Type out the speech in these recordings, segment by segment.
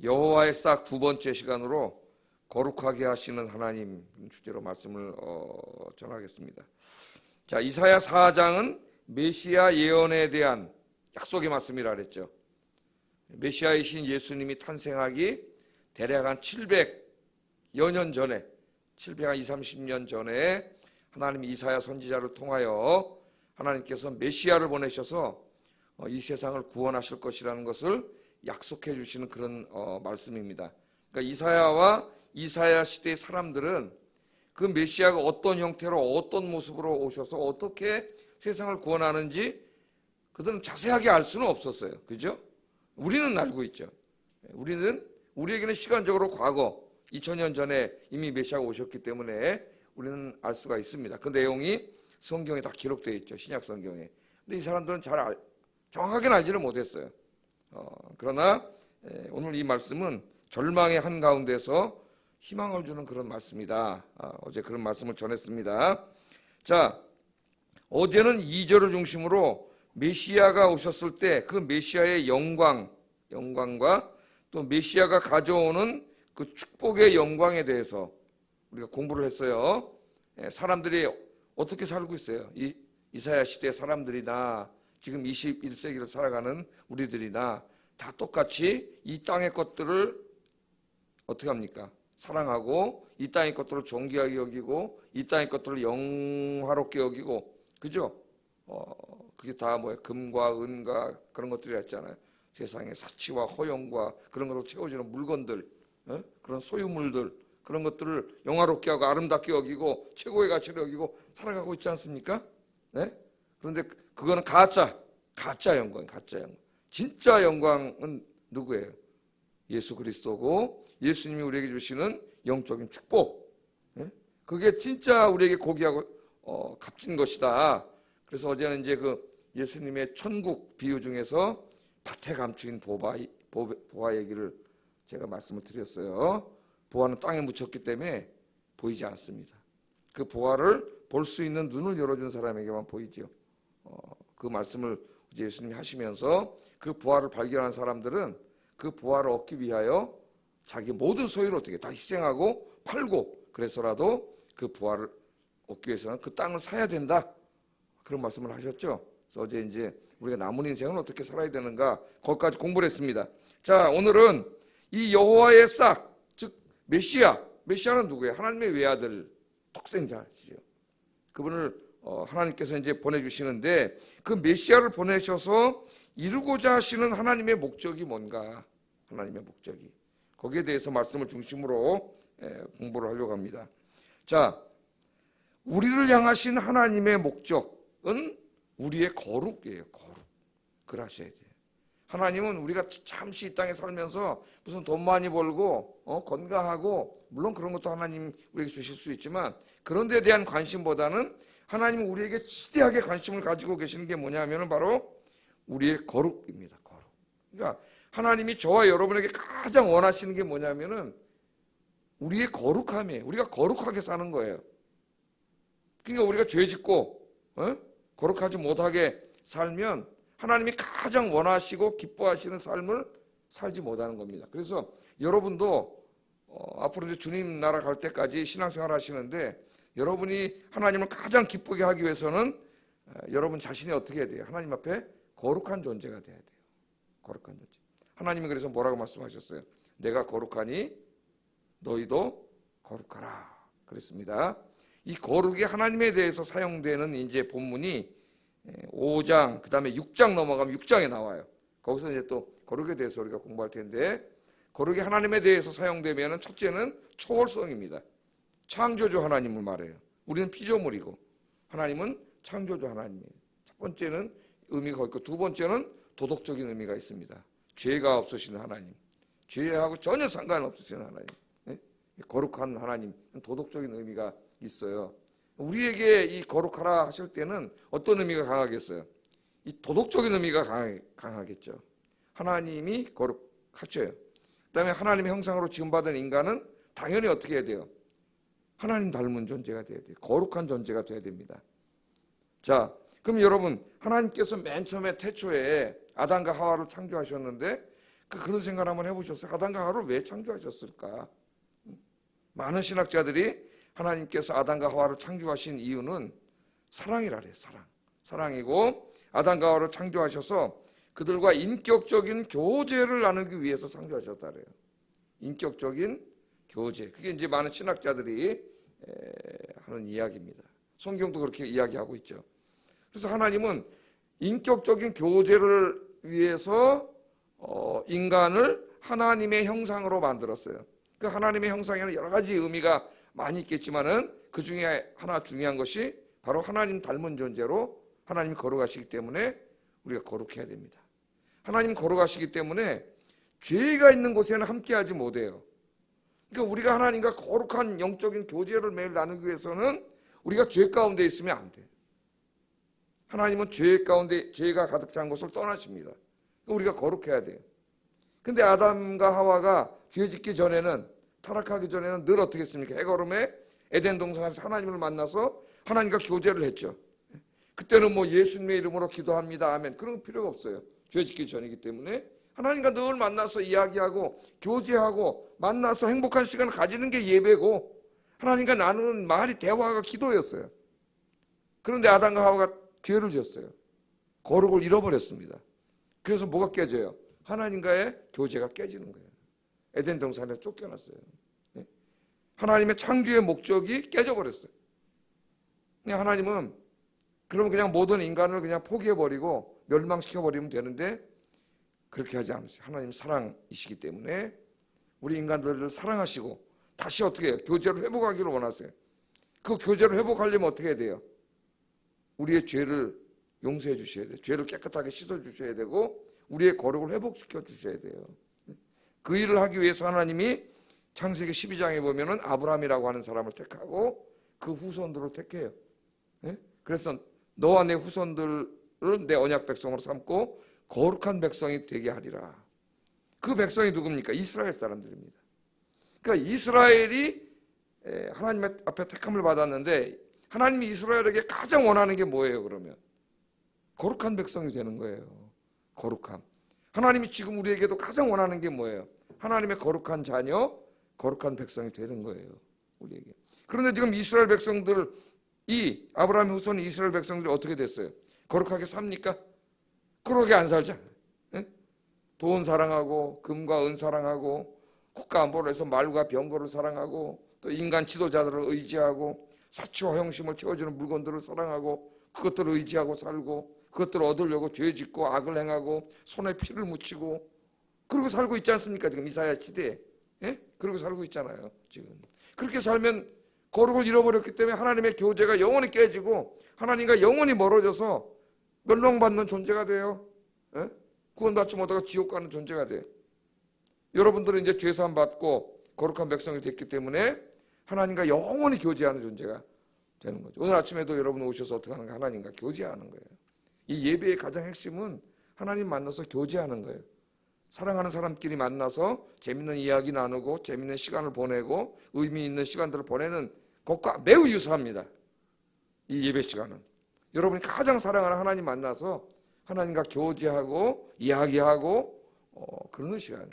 여호와의 싹 두 번째 시간으로 거룩하게 하시는 하나님 주제로 말씀을 전하겠습니다. 자, 이사야 4장은 메시아 예언에 대한 약속의 말씀이라 그랬죠. 메시아이신 예수님이 탄생하기 대략 한 700여 년 전에, 720-30년 전에 하나님이 이사야 선지자를 통하여 하나님께서 메시아를 보내셔서 이 세상을 구원하실 것이라는 것을 약속해 주시는 그런 말씀입니다. 그러니까 이사야와 이사야 시대의 사람들은 그 메시아가 어떤 형태로 어떤 모습으로 오셔서 어떻게 세상을 구원하는지 그들은 자세하게 알 수는 없었어요. 그죠? 우리는 알고 있죠. 우리에게는 시간적으로 과거 2000년 전에 이미 메시아가 오셨기 때문에 우리는 알 수가 있습니다. 그 내용이 성경에 다 기록되어 있죠. 신약 성경에. 근데 이 사람들은 정확하게는 알지를 못했어요. 그러나 오늘 이 말씀은 절망의 한가운데서 희망을 주는 그런 말씀이다. 어제 그런 말씀을 전했습니다. 자, 어제는 2절을 중심으로 메시아가 오셨을 때 그 메시아의 영광과 또 메시아가 가져오는 그 축복의 영광에 대해서 우리가 공부를 했어요. 사람들이 어떻게 살고 있어요? 이사야 시대 사람들이나 지금 21세기를 살아가는 우리들이나 다 똑같이 이 땅의 것들을 어떻게 합니까? 사랑하고 이 땅의 것들을 존귀하게 여기고 이 땅의 것들을 영화롭게 여기고, 그죠? 그게 다 뭐야? 금과 은과 그런 것들이 있잖아요. 세상의 사치와 허영과 그런 것으로 채워지는 물건들, 그런 소유물들, 그런 것들을 영화롭게 하고 아름답게 여기고 최고의 가치를 여기고 살아가고 있지 않습니까? 네? 그런데 그거는 가짜 영광, 가짜 영광. 진짜 영광은 누구예요? 예수 그리스도고 예수님이 우리에게 주시는 영적인 축복. 그게 진짜 우리에게 고귀하고 값진 것이다. 그래서 어제는 이제 그 예수님의 천국 비유 중에서 밭에 감추인 보화 얘기를 제가 말씀을 드렸어요. 보화는 땅에 묻혔기 때문에 보이지 않습니다. 그 보화를 볼 수 있는 눈을 열어준 사람에게만 보이죠. 그 말씀을 이제 예수님이 하시면서 그 보화를 발견한 사람들은 그 보화를 얻기 위하여 자기 모든 소유를 어떻게 다 희생하고 팔고 그래서라도 그 보화를 얻기 위해서는 그 땅을 사야 된다. 그런 말씀을 하셨죠. 그래서 어제 이제 우리가 남은 인생은 어떻게 살아야 되는가 거기까지 공부를 했습니다. 자, 오늘은 이 여호와의 싹, 즉 메시아는 누구예요? 하나님의 외아들, 독생자시죠. 그분을 하나님께서 이제 보내주시는데 그 메시아를 보내셔서 이루고자 하시는 하나님의 목적이 뭔가, 하나님의 목적이, 거기에 대해서 말씀을 중심으로 공부를 하려고 합니다. 자, 우리를 향하신 하나님의 목적은 우리의 거룩이에요. 거룩. 그걸 하셔야 돼요. 하나님은 우리가 잠시 이 땅에 살면서 무슨 돈 많이 벌고 건강하고, 물론 그런 것도 하나님 우리에게 주실 수 있지만 그런 데에 대한 관심보다는 하나님은 우리에게 지대하게 관심을 가지고 계시는 게 뭐냐면 바로 우리의 거룩입니다. 거룩. 그러니까 하나님이 저와 여러분에게 가장 원하시는 게 뭐냐면은 우리의 거룩함이에요. 우리가 거룩하게 사는 거예요. 그러니까 우리가 죄 짓고 거룩하지 못하게 살면 하나님이 가장 원하시고 기뻐하시는 삶을 살지 못하는 겁니다. 그래서 여러분도 앞으로 이제 주님 나라 갈 때까지 신앙생활 하시는데 여러분이 하나님을 가장 기쁘게 하기 위해서는 여러분 자신이 어떻게 해야 돼요? 하나님 앞에 거룩한 존재가 돼야 돼요. 거룩한 존재. 하나님이 그래서 뭐라고 말씀하셨어요? 내가 거룩하니 너희도 거룩하라 그랬습니다. 이 거룩이 하나님에 대해서 사용되는 이제 본문이 5장, 그 다음에 6장 넘어가면 6장에 나와요. 거기서 이제 또 거룩에 대해서 우리가 공부할 텐데, 거룩이 하나님에 대해서 사용되면 첫째는 초월성입니다. 창조주 하나님을 말해요. 우리는 피조물이고 하나님은 창조주 하나님이에요. 첫 번째는 의미가 있고, 두 번째는 도덕적인 의미가 있습니다. 죄가 없으신 하나님, 죄하고 전혀 상관없으신 하나님, 거룩한 하나님, 도덕적인 의미가 있어요. 우리에게 이 거룩하라 하실 때는 어떤 의미가 강하겠어요? 이 도덕적인 의미가 강하겠죠. 하나님이 거룩하셔요. 그 다음에 하나님의 형상으로 지음받은 인간은 당연히 어떻게 해야 돼요? 하나님 닮은 존재가 돼야 돼요. 거룩한 존재가 돼야 됩니다. 자, 그럼 여러분, 하나님께서 맨 처음에 태초에 아담과 하와를 창조하셨는데 그런 생각 한번 해보셨어요? 아담과 하와를 왜 창조하셨을까? 많은 신학자들이 하나님께서 아담과 하와를 창조하신 이유는 사랑이라 그래요. 사랑이고 아담과 하와를 창조하셔서 그들과 인격적인 교제를 나누기 위해서 창조하셨다 그래요. 인격적인 교제. 그게 이제 많은 신학자들이 하는 이야기입니다. 성경도 그렇게 이야기하고 있죠. 그래서 하나님은 인격적인 교제를 위해서 인간을 하나님의 형상으로 만들었어요. 그 하나님의 형상에는 여러 가지 의미가 많이 있겠지만은 그 중에 하나 중요한 것이 바로 하나님 닮은 존재로 하나님이 걸어가시기 때문에 우리가 거룩해야 됩니다. 하나님 걸어가시기 때문에 죄가 있는 곳에는 함께하지 못해요. 그러니까 우리가 하나님과 거룩한 영적인 교제를 매일 나누기 위해서는 우리가 죄 가운데 있으면 안 돼. 하나님은 죄 가운데 죄가 가득 찬 곳을 떠나십니다. 우리가 거룩해야 돼요. 근데 아담과 하와가 죄 짓기 전에는, 타락하기 전에는 늘 어떻게 했습니까? 해걸음에 에덴 동산에서 하나님을 만나서 하나님과 교제를 했죠. 그때는 뭐 예수님의 이름으로 기도합니다, 아멘, 그런 필요가 없어요. 죄 짓기 전이기 때문에 하나님과 늘 만나서 이야기하고 교제하고 만나서 행복한 시간을 가지는 게 예배고, 하나님과 나누는 말이 대화가 기도였어요. 그런데 아담과 하와가 죄를 지었어요. 거룩을 잃어버렸습니다. 그래서 뭐가 깨져요? 하나님과의 교제가 깨지는 거예요. 에덴 동산에 쫓겨났어요. 하나님의 창조의 목적이 깨져버렸어요. 하나님은 그러면 그냥 모든 인간을 그냥 포기해버리고 멸망시켜버리면 되는데 그렇게 하지 않으세요. 하나님 사랑이시기 때문에 우리 인간들을 사랑하시고 다시 어떻게 해요? 교제를 회복하기를 원하세요. 그 교제를 회복하려면 어떻게 해야 돼요? 우리의 죄를 용서해 주셔야 돼요. 죄를 깨끗하게 씻어 주셔야 되고 우리의 거룩을 회복시켜 주셔야 돼요. 그 일을 하기 위해서 하나님이 창세기 12장에 보면은 아브라함이라고 하는 사람을 택하고 그 후손들을 택해요. 그래서 너와 내 후손들을 내 언약 백성으로 삼고 거룩한 백성이 되게 하리라. 그 백성이 누굽니까? 이스라엘 사람들입니다. 그러니까 이스라엘이 하나님 앞에 택함을 받았는데 하나님이 이스라엘에게 가장 원하는 게 뭐예요? 그러면 거룩한 백성이 되는 거예요. 거룩함. 하나님이 지금 우리에게도 가장 원하는 게 뭐예요? 하나님의 거룩한 자녀, 거룩한 백성이 되는 거예요. 우리에게. 그런데 지금 이스라엘 백성들이, 아브라함의 후손 이스라엘 백성들이 어떻게 됐어요? 거룩하게 삽니까? 그러게 안 살잖아요. 돈 사랑하고 금과 은 사랑하고 국가 안보를 해서 말과 병거를 사랑하고 또 인간 지도자들을 의지하고 사치와 형심을 채워주는 물건들을 사랑하고 그것들을 의지하고 살고 그것들을 얻으려고 죄 짓고 악을 행하고 손에 피를 묻히고 그러고 살고 있지 않습니까? 지금 이사야 시대에. 그러고 살고 있잖아요. 지금 그렇게 살면 거룩을 잃어버렸기 때문에 하나님의 교제가 영원히 깨지고 하나님과 영원히 멀어져서 멸망받는 존재가 돼요. 구원받지 못하고 지옥 가는 존재가 돼요. 여러분들은 이제 죄사함 받고 거룩한 백성이 됐기 때문에 하나님과 영원히 교제하는 존재가 되는 거죠. 오늘 아침에도 여러분 오셔서 어떻게 하는가? 하나님과 교제하는 거예요. 이 예배의 가장 핵심은 하나님 만나서 교제하는 거예요. 사랑하는 사람끼리 만나서 재밌는 이야기 나누고 재밌는 시간을 보내고 의미 있는 시간들을 보내는 것과 매우 유사합니다. 이 예배 시간은 여러분이 가장 사랑하는 하나님 만나서 하나님과 교제하고 이야기하고 그러는 시간이에요.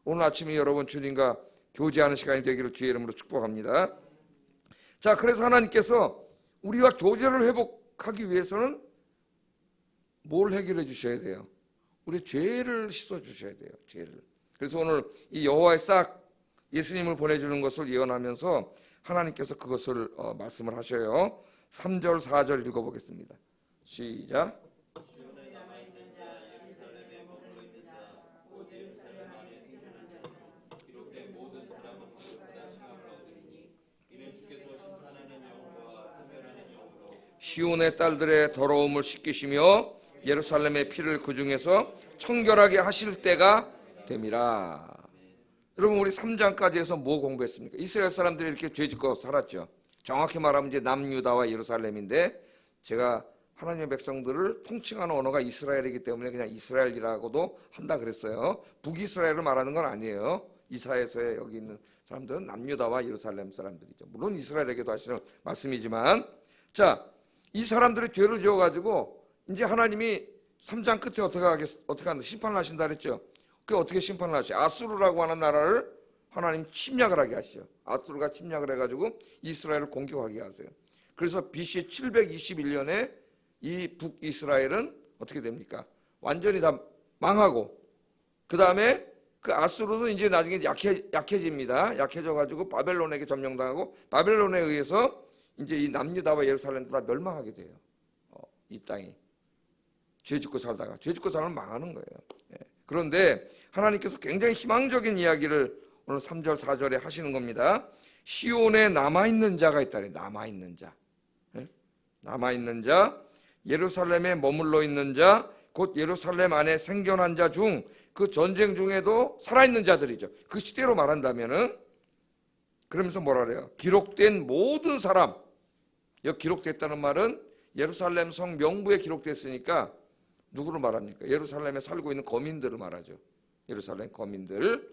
오늘 아침에 여러분 주님과 교제하는 시간이 되기를 주의 이름으로 축복합니다. 자, 그래서 하나님께서 우리와 교제를 회복하기 위해서는 뭘 해결해 주셔야 돼요? 우리 죄를 씻어 주셔야 돼요. 죄를. 그래서 오늘 이 여호와의 싹 예수님을 보내주는 것을 예언하면서 하나님께서 그것을 말씀을 하셔요. 3절 4절 읽어보겠습니다. 시작. 시온의 딸들의 더러움을 씻기시며 예루살렘의 피를 그 중에서 청결하게 하실 때가 됨이라. 여러분 우리 3장까지 해서 뭐 공부했습니까? 이스라엘 사람들이 이렇게 죄짓고 살았죠. 정확히 말하면 이제 남유다와 예루살렘인데 제가 하나님의 백성들을 통칭하는 언어가 이스라엘이기 때문에 그냥 이스라엘이라고도 한다 그랬어요. 북이스라엘을 말하는 건 아니에요. 이사야서에 여기 있는 사람들은 남유다와 예루살렘 사람들이죠. 물론 이스라엘에게도 하시는 말씀이지만, 자, 이 사람들이 죄를 지어가지고 이제 하나님이 3장 끝에 어떻게 한다? 심판을 하신다 그랬죠. 그 어떻게 심판을 하시죠? 아수르라고 하는 나라를 하나님 침략을 하게 하시죠. 아수르가 침략을 해가지고 이스라엘을 공격하게 하세요. 그래서 BC 721년에 이 북이스라엘은 어떻게 됩니까? 완전히 다 망하고, 그 다음에 그 아수르는 이제 나중에 약해집니다. 약해져가지고 바벨론에게 점령당하고, 바벨론에 의해서 이제 이 남유다와 예루살렘도 다 멸망하게 돼요. 이 땅이 죄 짓고 살다가, 죄 짓고 살면 망하는 거예요. 그런데 하나님께서 굉장히 희망적인 이야기를 오늘 3절 4절에 하시는 겁니다. 시온에 남아있는 자가 있다. 남아있는 자, 남아있는 자, 예루살렘에 머물러 있는 자, 곧 예루살렘 안에 생존한 자 중, 그 전쟁 중에도 살아있는 자들이죠. 그 시대로 말한다면은, 그러면서 뭐라 그래요? 기록된 모든 사람. 여기 기록됐다는 말은 예루살렘 성 명부에 기록됐으니까 누구를 말합니까? 예루살렘에 살고 있는 거민들을 말하죠. 예루살렘 거민들.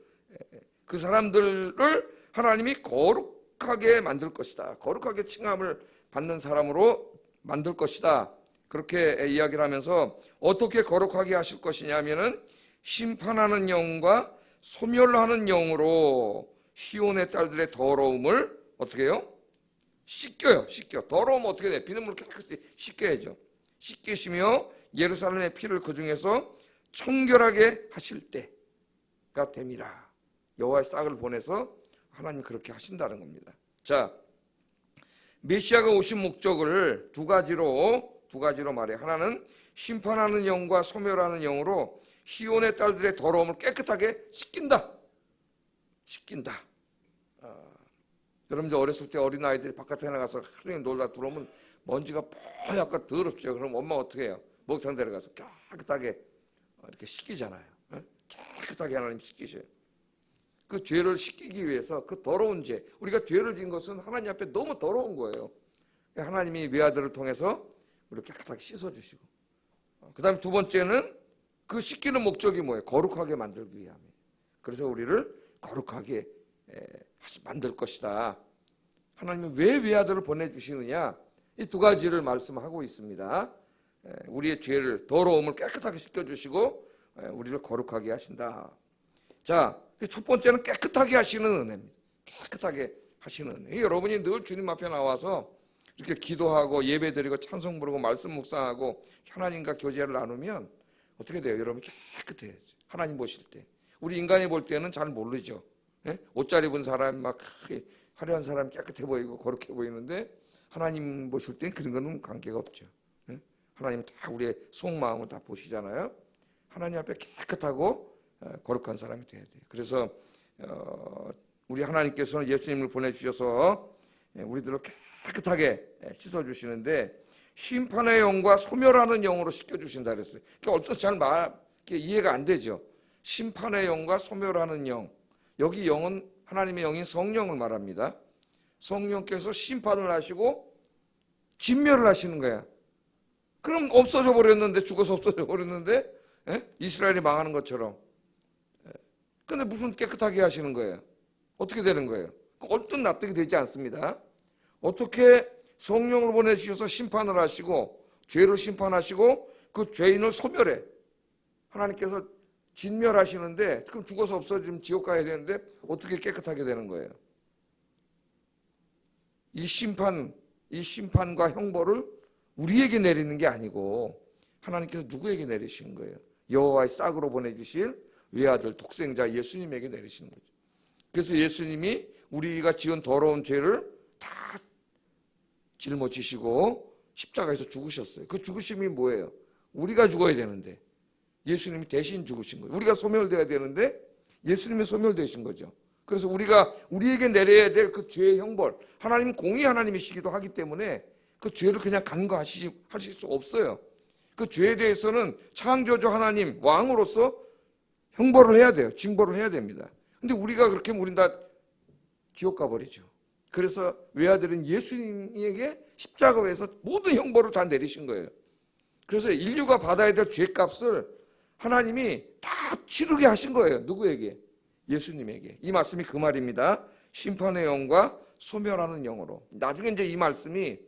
그 사람들을 하나님이 거룩하게 만들 것이다. 거룩하게 칭함을 받는 사람으로 만들 것이다. 그렇게 이야기를 하면서 어떻게 거룩하게 하실 것이냐면은 심판하는 영과 소멸하는 영으로 시온의 딸들의 더러움을 어떻게 해요? 씻겨요. 더러우면 어떻게 돼? 비눗물로 깨끗이 씻겨야죠. 씻기시며 예루살렘의 피를 그 중에서 청결하게 하실 때가 됨이라. 여호와의 싹을 보내서 하나님 그렇게 하신다는 겁니다. 자, 메시아가 오신 목적을 두 가지로 말해요. 하나는 심판하는 영과 소멸하는 영으로 시온의 딸들의 더러움을 깨끗하게 씻긴다. 여러분 어렸을 때 어린아이들이 바깥에 나가서 하루 종일 놀다 들어오면 먼지가 뽀얗고 더럽죠. 그럼 엄마가 어떻게 해요? 목욕탕 데려가서 깨끗하게 이렇게 씻기잖아요. 깨끗하게 하나님 씻기셔요. 그 죄를 씻기기 위해서, 그 더러운 죄, 우리가 죄를 지은 것은 하나님 앞에 너무 더러운 거예요. 하나님이 외아들을 통해서 우리를 깨끗하게 씻어주시고, 그 다음에 두 번째는 그 씻기는 목적이 뭐예요? 거룩하게 만들기 위함이에요. 그래서 우리를 거룩하게 만들 것이다. 하나님은 왜 외아들을 보내주시느냐? 이 두 가지를 말씀하고 있습니다. 우리의 죄를, 더러움을 깨끗하게 씻겨주시고 우리를 거룩하게 하신다. 자, 첫 번째는 깨끗하게 하시는 은혜입니다. 깨끗하게 하시는 은혜. 여러분이 늘 주님 앞에 나와서 이렇게 기도하고 예배드리고 찬송 부르고 말씀 묵상하고 하나님과 교제를 나누면 어떻게 돼요? 여러분 깨끗해야죠. 하나님 보실 때. 우리 인간이 볼 때는 잘 모르죠. 옷 잘 입은 사람, 막 화려한 사람 깨끗해 보이고 거룩해 보이는데 하나님 보실 땐 그런 거는 관계가 없죠. 하나님 다 우리의 속마음을 다 보시잖아요. 하나님 앞에 깨끗하고 거룩한 사람이 돼야 돼요. 그래서 우리 하나님께서는 예수님을 보내주셔서 우리들을 깨끗하게 씻어주시는데 심판의 영과 소멸하는 영으로 씻겨주신다 그랬어요. 그러니까 어떻게 잘 이해가 안 되죠. 심판의 영과 소멸하는 영. 여기 영은 하나님의 영인 성령을 말합니다. 성령께서 심판을 하시고 진멸을 하시는 거야. 그럼 없어져 버렸는데, 죽어서 없어져 버렸는데 이스라엘이 망하는 것처럼. 근데 무슨 깨끗하게 하시는 거예요? 어떻게 되는 거예요? 어떤 납득이 되지 않습니다. 어떻게 성령을 보내주셔서 심판을 하시고 죄를 심판하시고 그 죄인을 소멸해. 하나님께서 진멸하시는데 그럼 죽어서 없어지면 지옥 가야 되는데 어떻게 깨끗하게 되는 거예요? 이 심판과 형벌을 우리에게 내리는 게 아니고 하나님께서 누구에게 내리시는 거예요? 여호와의 싹으로 보내주실 외아들 독생자 예수님에게 내리시는 거죠. 그래서 예수님이 우리가 지은 더러운 죄를 다 짊어지시고 십자가에서 죽으셨어요. 그 죽으심이 뭐예요? 우리가 죽어야 되는데 예수님이 대신 죽으신 거예요. 우리가 소멸돼야 되는데 예수님이 소멸되신 거죠. 그래서 우리에게 내려야 될 그 죄의 형벌, 하나님은 공의 하나님이시기도 하기 때문에 그 죄를 그냥 간과하실 수 없어요. 그 죄에 대해서는 창조주 하나님 왕으로서 형벌을 해야 돼요. 징벌을 해야 됩니다. 근데 우리가 그렇게 하면 우린 다 지옥 가버리죠. 그래서 외아들은 예수님에게 십자가에서 모든 형벌을 다 내리신 거예요. 그래서 인류가 받아야 될 죄값을 하나님이 다 치르게 하신 거예요. 누구에게? 예수님에게. 이 말씀이 그 말입니다. 심판의 영과 소멸하는 영으로. 나중에 이제 이 말씀이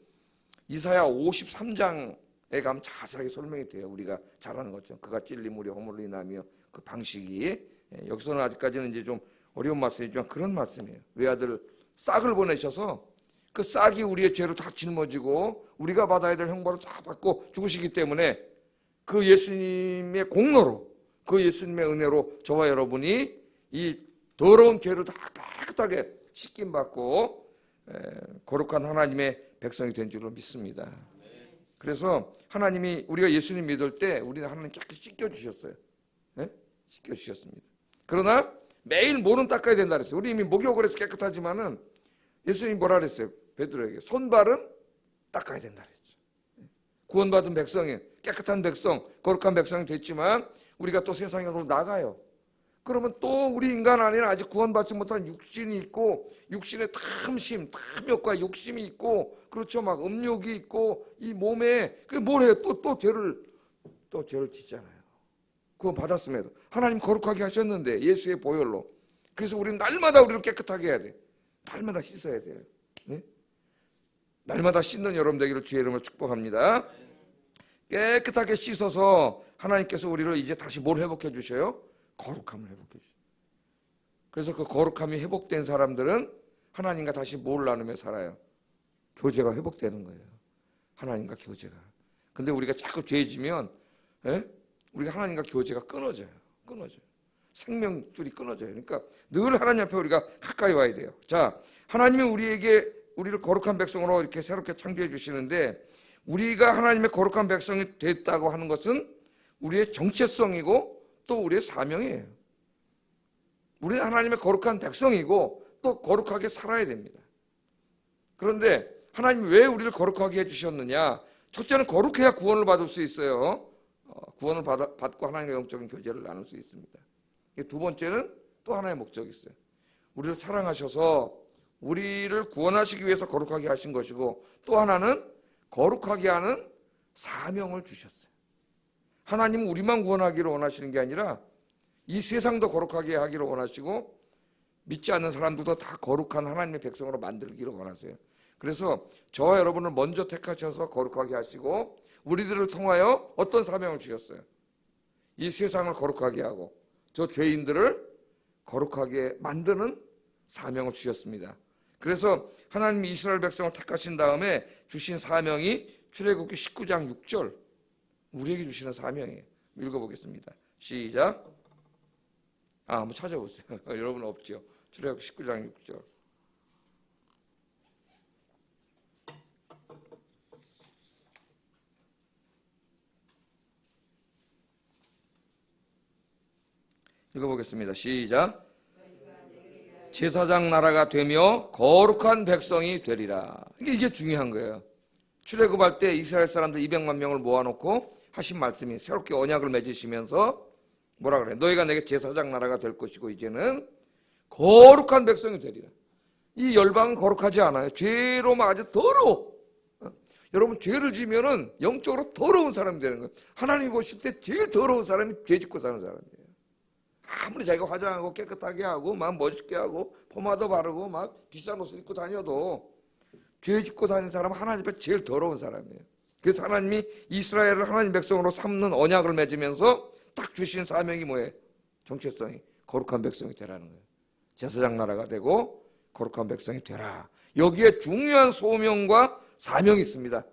이사야 53장에 가면 자세하게 설명이 돼요. 우리가 잘 아는 것처럼 그가 찔림 우리 허물로 인하며 그 방식이. 여기서는 아직까지는 이제 좀 어려운 말씀이지만 그런 말씀이에요. 외아들 싹을 보내셔서 그 싹이 우리의 죄를 다 짊어지고 우리가 받아야 될 형벌을 다 받고 죽으시기 때문에 그 예수님의 공로로, 그 예수님의 은혜로 저와 여러분이 이 더러운 죄를 다 깨끗하게 씻김 받고 거룩한 하나님의 백성이 된 줄로 믿습니다. 그래서 하나님이 우리가 예수님 믿을 때 우리는 하나님 깨끗이 씻겨주셨어요. 씻겨주셨습니다. 그러나 매일 몸은 닦아야 된다 그랬어요. 우리 이미 목욕을 해서 깨끗하지만은 예수님이 뭐라 그랬어요? 베드로에게 손발은 닦아야 된다 그랬죠. 구원받은 백성이, 깨끗한 백성, 거룩한 백성이 됐지만 우리가 또 세상으로 나가요. 그러면 또 우리 인간 안에는 아직 구원받지 못한 육신이 있고, 육신의 탐심, 탐욕과 욕심이 있고, 그렇죠. 막 음욕이 있고, 이 몸에 그게 뭘 해요? 또 죄를 짓잖아요. 구원 받았음에도 하나님 거룩하게 하셨는데 예수의 보혈로. 그래서 우리는 날마다 우리를 깨끗하게 해야 돼. 날마다 씻어야 돼요. 네? 날마다 씻는 여러분 되기를 주의 이름으로 축복합니다. 깨끗하게 씻어서 하나님께서 우리를 이제 다시 뭘 회복해 주셔요? 거룩함을 회복해 주셔요. 그래서 그 거룩함이 회복된 사람들은 하나님과 다시 뭘 나누며 살아요? 교제가 회복되는 거예요. 하나님과 교제가. 근데 우리가 자꾸 죄지면 우리가 하나님과 교제가 끊어져요. 생명줄이 끊어져요. 그러니까 늘 하나님 앞에 우리가 가까이 와야 돼요. 자, 하나님이 우리를 거룩한 백성으로 이렇게 새롭게 창조해 주시는데, 우리가 하나님의 거룩한 백성이 됐다고 하는 것은 우리의 정체성이고 또 우리의 사명이에요. 우리는 하나님의 거룩한 백성이고 또 거룩하게 살아야 됩니다. 그런데 하나님이 왜 우리를 거룩하게 해주셨느냐? 첫째는 거룩해야 구원을 받을 수 있어요. 구원을 받고 하나님과 영적인 교제를 나눌 수 있습니다. 두 번째는 또 하나의 목적이 있어요. 우리를 사랑하셔서 우리를 구원하시기 위해서 거룩하게 하신 것이고, 또 하나는 거룩하게 하는 사명을 주셨어요. 하나님은 우리만 구원하기를 원하시는 게 아니라 이 세상도 거룩하게 하기를 원하시고, 믿지 않는 사람들도 다 거룩한 하나님의 백성으로 만들기를 원하세요. 그래서 저와 여러분을 먼저 택하셔서 거룩하게 하시고, 우리들을 통하여 어떤 사명을 주셨어요? 이 세상을 거룩하게 하고 저 죄인들을 거룩하게 만드는 사명을 주셨습니다. 그래서 하나님이 이스라엘 백성을 택하신 다음에 주신 사명이 출애굽기 19장 6절, 우리에게 주시는 사명이에요. 읽어보겠습니다. 시작. 한번 찾아보세요. 여러분 없죠? 출애굽기 19장 6절. 읽어보겠습니다. 시작. 제사장 나라가 되며 거룩한 백성이 되리라. 이게 중요한 거예요. 출애굽할 때 이스라엘 사람들 200만 명을 모아놓고 하신 말씀이, 새롭게 언약을 맺으시면서 뭐라 그래? 너희가 내게 제사장 나라가 될 것이고 이제는 거룩한 백성이 되리라. 이 열방은 거룩하지 않아요. 죄로 막 아주 더러워. 여러분, 죄를 지면은 영적으로 더러운 사람이 되는 거예요. 하나님이 보실 때 제일 더러운 사람이 죄 짓고 사는 사람이에요. 아무리 자기가 화장하고 깨끗하게 하고 막 멋있게 하고 포마도 바르고 막 비싼 옷을 입고 다녀도 죄 짓고 다니는 사람은 하나님 앞에 제일 더러운 사람이에요. 그래서 하나님이 이스라엘을 하나님 백성으로 삼는 언약을 맺으면서 딱 주신 사명이 뭐예요? 정체성이 거룩한 백성이 되라는 거예요. 제사장 나라가 되고 거룩한 백성이 되라. 여기에 중요한 소명과 사명이 있습니다.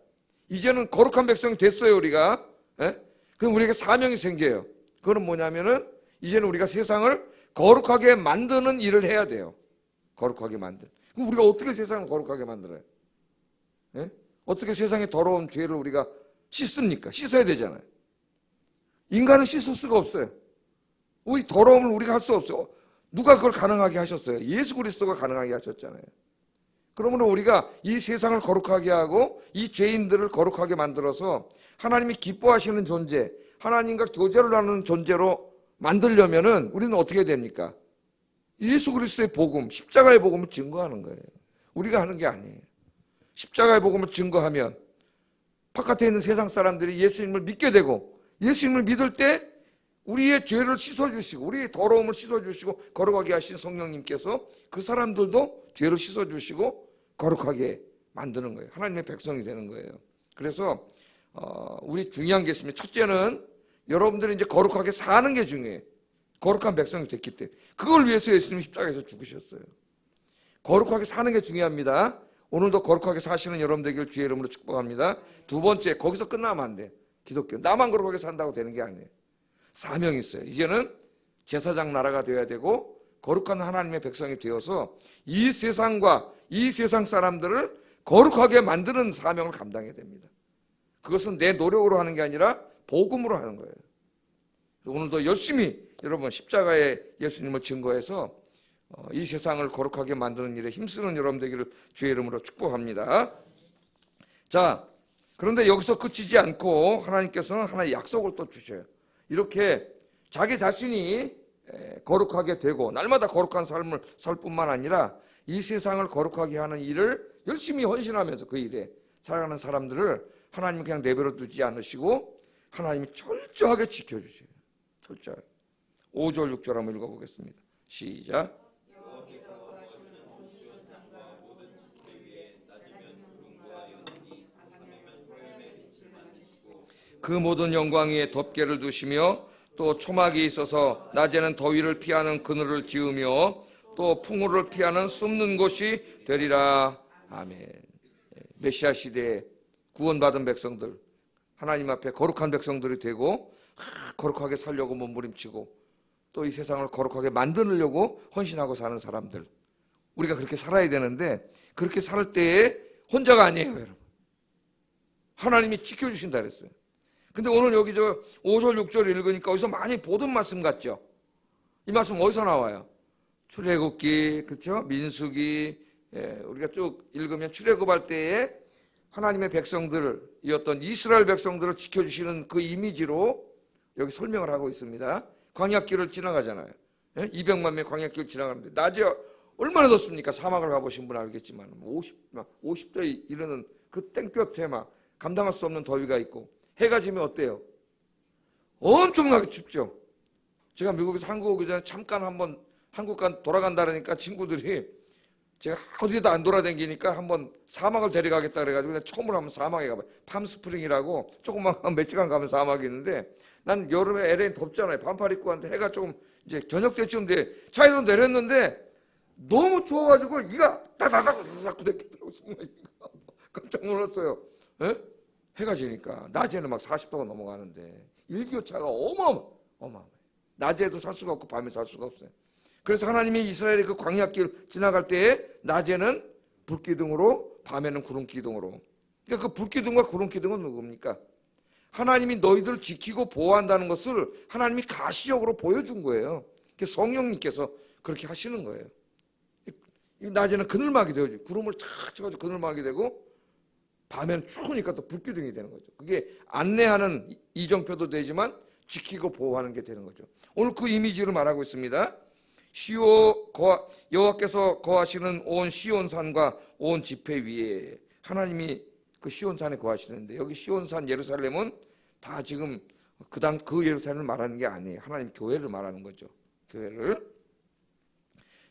이제는 거룩한 백성이 됐어요, 우리가. 그럼 우리에게 사명이 생겨요. 그건 뭐냐면은 이제는 우리가 세상을 거룩하게 만드는 일을 해야 돼요. 거룩하게 만들. 그럼 우리가 어떻게 세상을 거룩하게 만들어요? 어떻게 세상의 더러운 죄를 우리가 씻습니까? 씻어야 되잖아요. 인간은 씻을 수가 없어요. 우리 더러움을 우리가 할 수 없어요. 누가 그걸 가능하게 하셨어요? 예수 그리스도가 가능하게 하셨잖아요. 그러므로 우리가 이 세상을 거룩하게 하고 이 죄인들을 거룩하게 만들어서 하나님이 기뻐하시는 존재, 하나님과 교제를 나누는 존재로 만들려면은 우리는 어떻게 됩니까? 예수 그리스도의 복음, 십자가의 복음을 증거하는 거예요. 우리가 하는 게 아니에요. 십자가의 복음을 증거하면 바깥에 있는 세상 사람들이 예수님을 믿게 되고, 예수님을 믿을 때 우리의 죄를 씻어주시고 우리의 더러움을 씻어주시고 거룩하게 하신 성령님께서 그 사람들도 죄를 씻어주시고 거룩하게 만드는 거예요. 하나님의 백성이 되는 거예요. 그래서 우리 중요한 게 있습니다. 첫째는 여러분들이 이제 거룩하게 사는 게 중요해요. 거룩한 백성이 됐기 때문에. 그걸 위해서 예수님이 십자가에서 죽으셨어요. 거룩하게 사는 게 중요합니다. 오늘도 거룩하게 사시는 여러분 되길 주의 이름으로 축복합니다. 두 번째, 거기서 끝나면 안 돼. 기독교 나만 거룩하게 산다고 되는 게 아니에요. 사명이 있어요. 이제는 제사장 나라가 되어야 되고 거룩한 하나님의 백성이 되어서 이 세상과 이 세상 사람들을 거룩하게 만드는 사명을 감당해야 됩니다. 그것은 내 노력으로 하는 게 아니라 복음으로 하는 거예요. 오늘도 열심히 여러분 십자가의 예수님을 증거해서 이 세상을 거룩하게 만드는 일에 힘쓰는 여러분 되기를 주의 이름으로 축복합니다. 자, 그런데 여기서 그치지 않고 하나님께서는 하나의 약속을 또 주셔요. 이렇게 자기 자신이 거룩하게 되고 날마다 거룩한 삶을 살 뿐만 아니라 이 세상을 거룩하게 하는 일을 열심히 헌신하면서 그 일에 살아가는 사람들을 하나님은 그냥 내버려 두지 않으시고 하나님이 철저하게 지켜주세요. 철저하게. 5절 6절 한번 읽어보겠습니다. 시작. 그 모든 영광 위에 덮개를 두시며 또 초막이 있어서 낮에는 더위를 피하는 그늘을 지으며 또 풍우를 피하는 숨는 곳이 되리라. 아멘. 메시아 시대에 구원받은 백성들, 하나님 앞에 거룩한 백성들이 되고 거룩하게 살려고 몸부림치고 또 이 세상을 거룩하게 만들려고 헌신하고 사는 사람들, 우리가 그렇게 살아야 되는데 그렇게 살 때에 혼자가 아니에요, 여러분. 하나님이 지켜주신다 그랬어요. 근데 오늘 여기 저 5절 6절 읽으니까 어디서 많이 보던 말씀 같죠? 이 말씀 어디서 나와요? 출애굽기, 그렇죠? 민수기, 우리가 쭉 읽으면 출애굽할 때에 하나님의 백성들이었던 이스라엘 백성들을 지켜주시는 그 이미지로 여기 설명을 하고 있습니다. 광야길을 지나가잖아요. 200만 명의 광야길을 지나가는데 낮에 얼마나 덥습니까? 사막을 가보신 분은 알겠지만 50도에 이르는 그 땡볕에 막 감당할 수 없는 더위가 있고 해가 지면 어때요? 엄청나게 춥죠. 제가 미국에서 한국 오기 전에 잠깐 한번 한국 돌아간다니까 친구들이 제가 어디도 안 돌아다니니까 한번 사막을 데려가겠다 그래가지고 그냥 처음으로 한번 사막에 가봐요. 팜스프링이라고 조금만 몇 시간 가면 사막이 있는데 난 여름에 LA는 덥잖아요. 반팔 입고 왔는데 해가 조금 이제 저녁 때쯤 돼 차에서 내렸는데 너무 추워가지고 이가 다다닥 굳었더라고요. 정말 깜짝 놀랐어요. 에? 해가 지니까 낮에는 막 40도가 넘어가는데 일교차가 어마어마해. 낮에도 살 수가 없고 밤에 살 수가 없어요. 그래서 하나님이 이스라엘의 그 광야길 지나갈 때에 낮에는 불기둥으로 밤에는 구름기둥으로. 그러니까 그 불기둥과 구름기둥은 누굽니까? 하나님이 너희들 지키고 보호한다는 것을 하나님이 가시적으로 보여준 거예요. 성령님께서 그렇게 하시는 거예요. 낮에는 그늘막이 되어지고 구름을 탁 쳐가지고 그늘막이 되고 밤에는 추우니까 또 불기둥이 되는 거죠. 그게 안내하는 이정표도 되지만 지키고 보호하는 게 되는 거죠. 오늘 그 이미지를 말하고 있습니다. 여호와께서 거하시는 온 시온산과 온 지폐 위에 하나님이 그 시온산에 거하시는데 여기 시온산 예루살렘은 다 지금 그 예루살렘을 말하는 게 아니에요. 하나님 교회를 말하는 거죠. 교회를.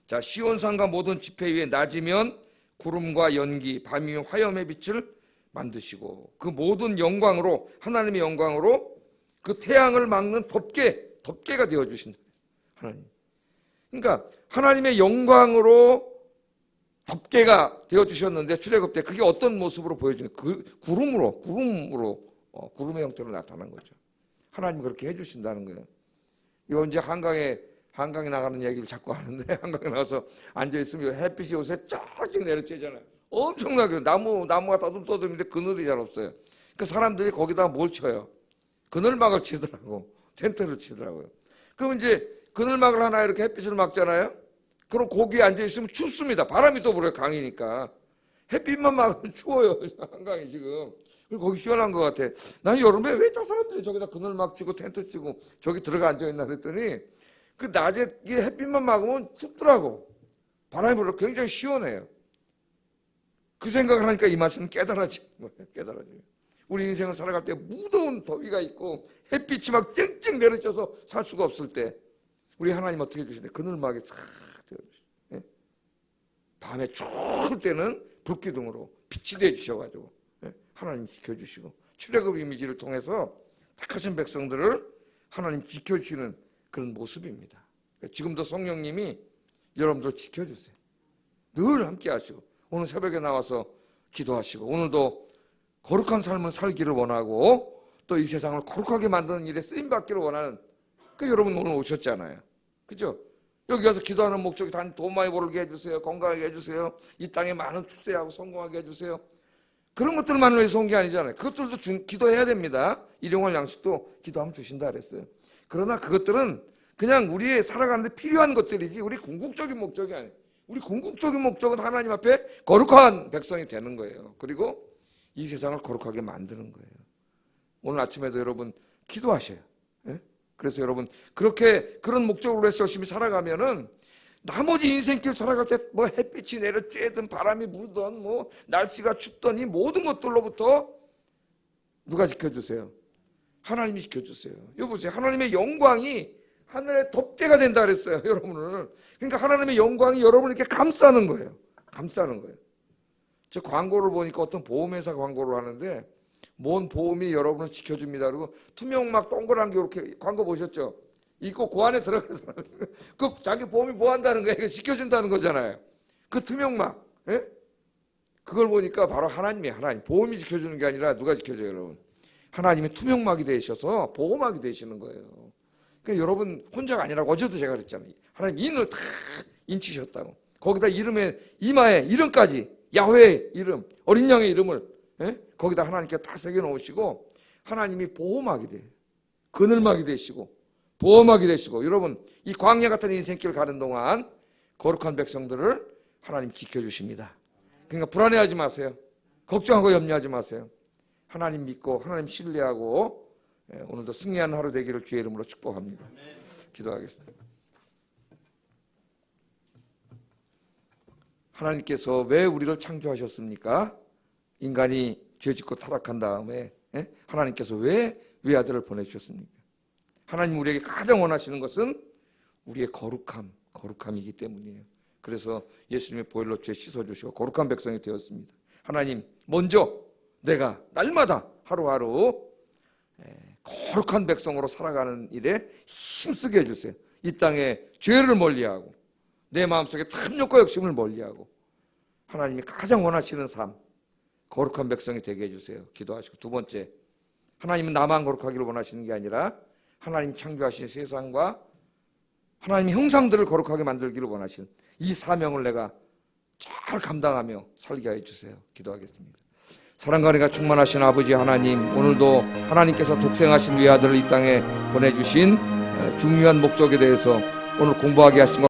자, 시온산과 모든 지폐 위에 낮이면 구름과 연기, 밤이면 화염의 빛을 만드시고 그 모든 영광으로 하나님의 영광으로 그 태양을 막는 덮개가 되어 주신다. 하나님. 그러니까 하나님의 영광으로 덮개가 되어 주셨는데 출애굽 때 그게 어떤 모습으로 보여지는 그 구름의 형태로 나타난 거죠. 하나님이 그렇게 해주신다는 거예요. 이거 이제 한강에 나가는 얘기를 자꾸 하는데 한강에 나가서 앉아 있으면 햇빛이 요새 쫙쫙 내려쬐잖아요. 엄청나게 나무가 떠듬떠듬인데 그늘이 잘 없어요. 그 사람들이 거기다 뭘 쳐요? 그늘막을 치더라고. 텐트를 치더라고요. 그럼 이제 그늘막을 하나 이렇게 햇빛을 막잖아요. 그럼 거기에 앉아 있으면 춥습니다. 바람이 또 불어요. 강이니까. 햇빛만 막으면 추워요. 한강이 지금. 그리고 거기 시원한 것 같아. 난 여름에 왜 저 사람들이 저기다 그늘막 치고 텐트 치고 저기 들어가 앉아 있나 그랬더니 그 낮에 이 햇빛만 막으면 춥더라고. 바람이 불어 굉장히 시원해요. 그 생각을 하니까 이 말씀은 깨달아져요. 우리 인생을 살아갈 때 무더운 더위가 있고 햇빛이 막 쨍쨍 내려쳐서 살 수가 없을 때 우리 하나님 어떻게 해주시는데 그늘막에 싹 되어주시죠. 밤에 추울 때는 불기둥으로 빛이 되어주셔가지고 하나님 지켜주시고 출애굽 이미지를 통해서 택하신 백성들을 하나님 지켜주시는 그런 모습입니다. 지금도 성령님이 여러분들 지켜주세요. 늘 함께 하시고 오늘 새벽에 나와서 기도하시고 오늘도 거룩한 삶을 살기를 원하고 또 이 세상을 거룩하게 만드는 일에 쓰임받기를 원하는 여러분 오늘 오셨잖아요. 그죠? 여기 와서 기도하는 목적이 단 돈 많이 벌게 해주세요. 건강하게 해주세요. 이 땅에 많은 축제하고 성공하게 해주세요. 그런 것들만을 위해서 온 게 아니잖아요. 그것들도 기도해야 됩니다. 일용할 양식도 기도하면 주신다 그랬어요. 그러나 그것들은 그냥 우리의 살아가는 데 필요한 것들이지 우리 궁극적인 목적이 아니에요. 우리 궁극적인 목적은 하나님 앞에 거룩한 백성이 되는 거예요. 그리고 이 세상을 거룩하게 만드는 거예요. 오늘 아침에도 여러분 기도하셔요. 예? 그래서 여러분 그렇게 그런 목적으로 해서 열심히 살아가면은 나머지 인생길 살아갈 때 뭐 햇빛이 내려 쬐든 바람이 불든 뭐 날씨가 춥던 이 모든 것들로부터 누가 지켜주세요? 하나님이 지켜주세요. 여보세요. 하나님의 영광이 하늘의 덮개가 된다 그랬어요. 여러분을. 그러니까 하나님의 영광이 여러분을 이렇게 감싸는 거예요. 감싸는 거예요. 저 광고를 보니까 어떤 보험회사 광고를 하는데 뭔 보험이 여러분을 지켜줍니다. 그리고 투명막 동그란 게 이렇게 광고 보셨죠? 이거 그 안에 들어가서 그 자기 보험이 뭐 한다는 거예요? 이거 지켜준다는 거잖아요. 그 투명막, 예? 그걸 보니까 바로 하나님이에요. 하나님. 보험이 지켜주는 게 아니라 누가 지켜줘요, 여러분? 하나님이 투명막이 되셔서 보호막이 되시는 거예요. 그러니까 여러분 혼자가 아니라고 어제도 제가 그랬잖아요. 하나님 인을 다 인치셨다고. 거기다 이름에 이마에 이름까지 야훼의 이름, 어린 양의 이름을 거기다 하나님께 다 새겨 놓으시고 하나님이 보호막이 돼요. 그늘막이 되시고 보호막이 되시고 여러분 이 광야 같은 인생길 가는 동안 거룩한 백성들을 하나님 지켜주십니다. 그러니까 불안해하지 마세요. 걱정하고 염려하지 마세요. 하나님 믿고 하나님 신뢰하고 오늘도 승리하는 하루 되기를 주의 이름으로 축복합니다. 기도하겠습니다. 하나님께서 왜 우리를 창조하셨습니까? 인간이 죄짓고 타락한 다음에 하나님께서 왜 외아들을 보내주셨습니까? 하나님 우리에게 가장 원하시는 것은 우리의 거룩함이기 때문이에요. 그래서 예수님의 보혈로 죄 씻어주시고 거룩한 백성이 되었습니다. 하나님 먼저 내가 날마다 하루하루 거룩한 백성으로 살아가는 일에 힘쓰게 해주세요. 이 땅에 죄를 멀리하고 내 마음속에 탐욕과 욕심을 멀리하고 하나님이 가장 원하시는 삶 거룩한 백성이 되게 해주세요. 기도하시고 두 번째 하나님은 나만 거룩하기를 원하시는 게 아니라 하나님 창조하신 세상과 하나님의 형상들을 거룩하게 만들기를 원하시는 이 사명을 내가 잘 감당하며 살게 해주세요. 기도하겠습니다. 사랑과 은혜가 충만하신 아버지 하나님, 오늘도 하나님께서 독생하신 외아들을 이 땅에 보내주신 중요한 목적에 대해서 오늘 공부하게 하신 것